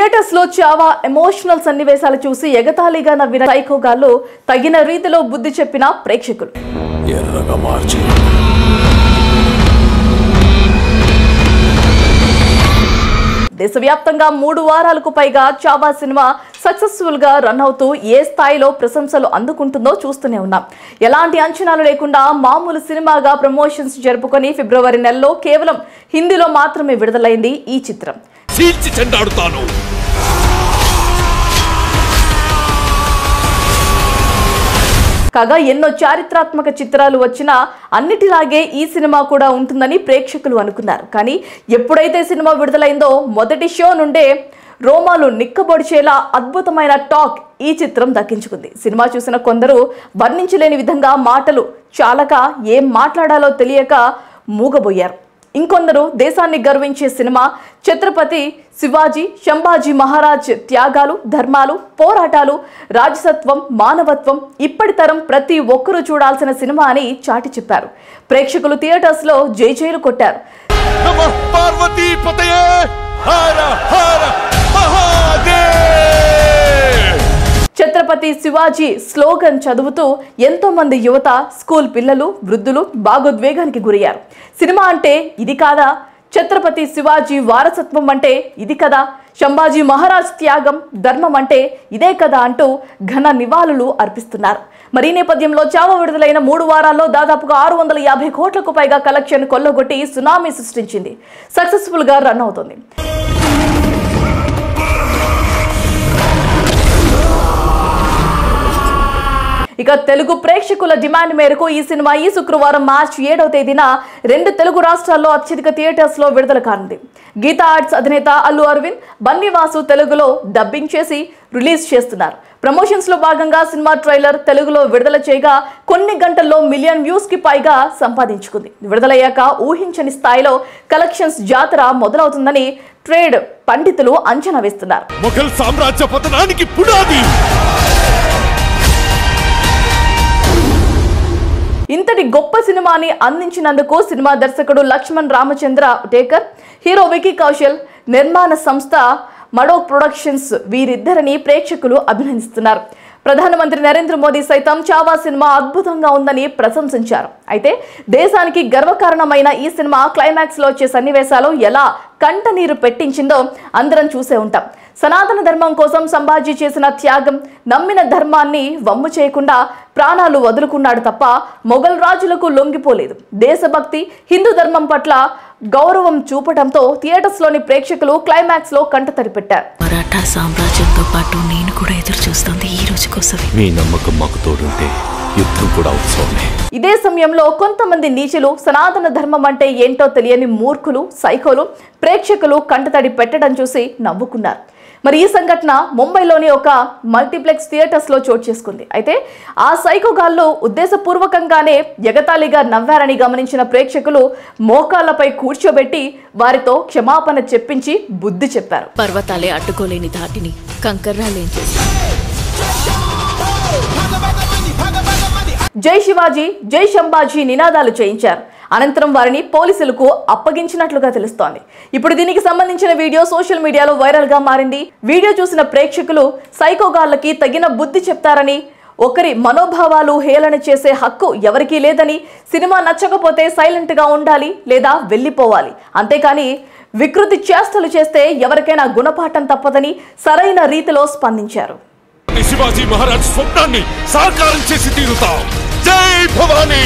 Theatres లో చాలా emotional సన్నివేశాలు చూసి ఎగతాళిగా నవ్విన సైకో గాళ్ళు తగిన రీతిలో బుద్ధి చెప్పిన ప్రేక్షకులు. దేశవ్యాప్తంగా 3 వారాలకు పైగా చావా సినిమా సక్సెస్ఫుల్ గా రన్ అవుతూ ఏ స్థాయిలో ప్రశంసలు అందుకుంటుందో చూస్తూనే ఉన్నాం. ఎలాంటి అంచనాలు లేకుండా మామూలు సినిమాగా ప్రమోషన్స్ జరుపుకొని ఫిబ్రవరి నెలలో కేవలం హిందీలో మాత్రమే విడుదలైంది ఈ చిత్రం. కాగా ఎన్నో చారిత్రాత్మక చిత్రాలు వచ్చినా అన్నిటిలాగే ఈ సినిమా కూడా ఉంటుందని ప్రేక్షకులు అనుకున్నారు. కానీ ఎప్పుడైతే సినిమా విడుదలైందో మొదటి షో నుండే రోమాలు నిక్కబొడిచేలా అద్భుతమైన టాక్ ఈ చిత్రం దక్కించుకుంది. సినిమా చూసిన కొందరు వర్ణించలేని విధంగా మాటలు చాలక ఏం మాట్లాడాలో తెలియక మూగబోయారు. ఇంకొందరు దేశాన్ని గర్వించే సినిమా, ఛత్రపతి శివాజీ సంభాజీ మహారాజ్ త్యాగాలు, ధర్మాలు, పోరాటాలు, రాజసత్వం, మానవత్వం ఇప్పటి తరం ప్రతి ఒక్కరూ చూడాల్సిన సినిమా అని చాటి చెప్పారు. ప్రేక్షకులు థియేటర్స్ లో జైలు కొట్టారు. ఛత్రపతి శివాజీ స్లోగన్ చదువుతూ ఎంతో మంది యువత, స్కూల్ పిల్లలు, వృద్ధులు భాగోద్వేగానికి గురయ్యారు. సినిమా అంటే ఇది కాదా? ఛత్రపతి శివాజీ వారసత్వం అంటే ఇది కదా? సంభాజీ మహారాజ్ త్యాగం, ధర్మం అంటే ఇదే కదా అంటూ ఘన నివాళులు అర్పిస్తున్నారు. మరి ఈ నేపథ్యంలో చావా విడుదలైన 3 వారాల్లో దాదాపుగా 650 కోట్లకు పైగా కలెక్షన్ కొల్లగొట్టి సునామీ సృష్టించింది. సక్సెస్ఫుల్ గా రన్ అవుతుంది. ఇక తెలుగు ప్రేక్షకుల డిమాండ్ మేరకు ఈ సినిమా ఈ శుక్రవారం మార్చి 7వ తేదీన 2 తెలుగు రాష్ట్రాల్లో అత్యధిక థియేటర్స్ లో విడుదల కానుంది. గీతా ఆర్ట్స్ అధినేత అల్లు అరవింద్, బన్నీవాసు తెలుగులో డబ్బింగ్ చేసి రిలీజ్ చేస్తున్నారు. ప్రమోషన్స్ లో భాగంగా సినిమా ట్రైలర్ తెలుగులో విడుదల చేయగా కొన్ని గంటల్లో 1 మిలియన్ వ్యూస్ కి పైగా సంపాదించుకుంది. విడుదలయ్యాక ఊహించని స్థాయిలో కలెక్షన్స్ జాతర మొదలవుతుందని ట్రేడ్ పండితులు అంచనా వేస్తున్నారు. మొఘల్ సామ్రాజ్య పతనానికి పునాది. ఇంతటి గొప్ప సినిమాని అందించినందుకు సినిమా దర్శకుడు లక్ష్మణ్ రామచంద్ర టేకర్, హీరో వికీ కౌశల్, నిర్మాణ సంస్థ మడోక్ ప్రొడక్షన్స్ వీరిద్దరిని ప్రేక్షకులు అభినందిస్తున్నారు. ప్రధానమంత్రి నరేంద్ర మోదీ సైతం చావా సినిమా అద్భుతంగా ఉందని ప్రశంసించారు. అయితే దేశానికి గర్వకారణమైన ఈ సినిమా క్లైమాక్స్ లో వచ్చే సన్నివేశాలు ఎలా కంటనీరు పెట్టించిందో అందరం చూసే ఉంటాం. సనాతన ధర్మం కోసం సంభాజీ చేసిన త్యాగం, నమ్మిన ధర్మాన్ని వమ్ము చేయకుండా ప్రాణాలు వదులుకున్నాడు తప్ప మొఘల్ రాజులకు లొంగిపోలేదు. దేశభక్తి, హిందూ ధర్మం పట్ల గౌరవం చూపడంతో థియేటర్స్ లోని ప్రేక్షకులు క్లైమాక్స్ లో కంటతడి పెట్టారు. మరాఠా సామ్రాజ్యంతో పాటు నేను కూడా ఎదురు చూస్తుంది ఈ రోజు కోసమే. మీ నమ్మకం మాకు తోడుంటే యుద్ధం కూడా అవసరమే. ఇదే సమయంలో కొంతమంది నీచులు, సనాతన ధర్మం అంటే ఏంటో తెలియని మూర్ఖులు, సైకోలు ప్రేక్షకులు కంటతడి పెట్టడం చూసి నవ్వుకున్నారు. మరి ఈ సంఘటన ముంబైలోని ఒక మల్టీప్లెక్స్ థియేటర్స్ లో చోటు చేసుకుంది. అయితే ఆ సైకోగాళ్ళు ఉద్దేశపూర్వకంగానే ఎగతాళిగా నవ్వారని గమనించిన ప్రేక్షకులు మోకాళ్లపై కూర్చోబెట్టి వారితో క్షమాపణ చెప్పించి బుద్ధి చెప్పారు. పర్వతాలే అడ్డుకోలేని ధాటిని కంకర్రాలేం చేశారు. జై శివాజీ, జై సంభాజీ నినాదాలు చేయించారు. అనంతరం వారిని పోలీసులకు అప్పగించినట్లుగా తెలుస్తోంది. ఇప్పుడు దీనికి సంబంధించిన వీడియో సోషల్ మీడియాలో వైరల్ గా మారింది. వీడియో చూసిన ప్రేక్షకులు సైకోగాళ్ళకి తగిన బుద్ధి చెప్తారని, ఒకరి మనోభావాలు హేళన చేసే హక్కు ఎవరికీ లేదని, సినిమా నచ్చకపోతే సైలెంట్ గా ఉండాలి లేదా వెళ్ళిపోవాలి, అంతేకాని వికృతి చేష్టలు చేస్తే ఎవరికైనా గుణపాఠం తప్పదని సరైన రీతిలో స్పందించారు. శివాజీ మహారాజ్ స్వప్నాన్ని సాకారం చేసి తీరుతాం. జై భవానీ.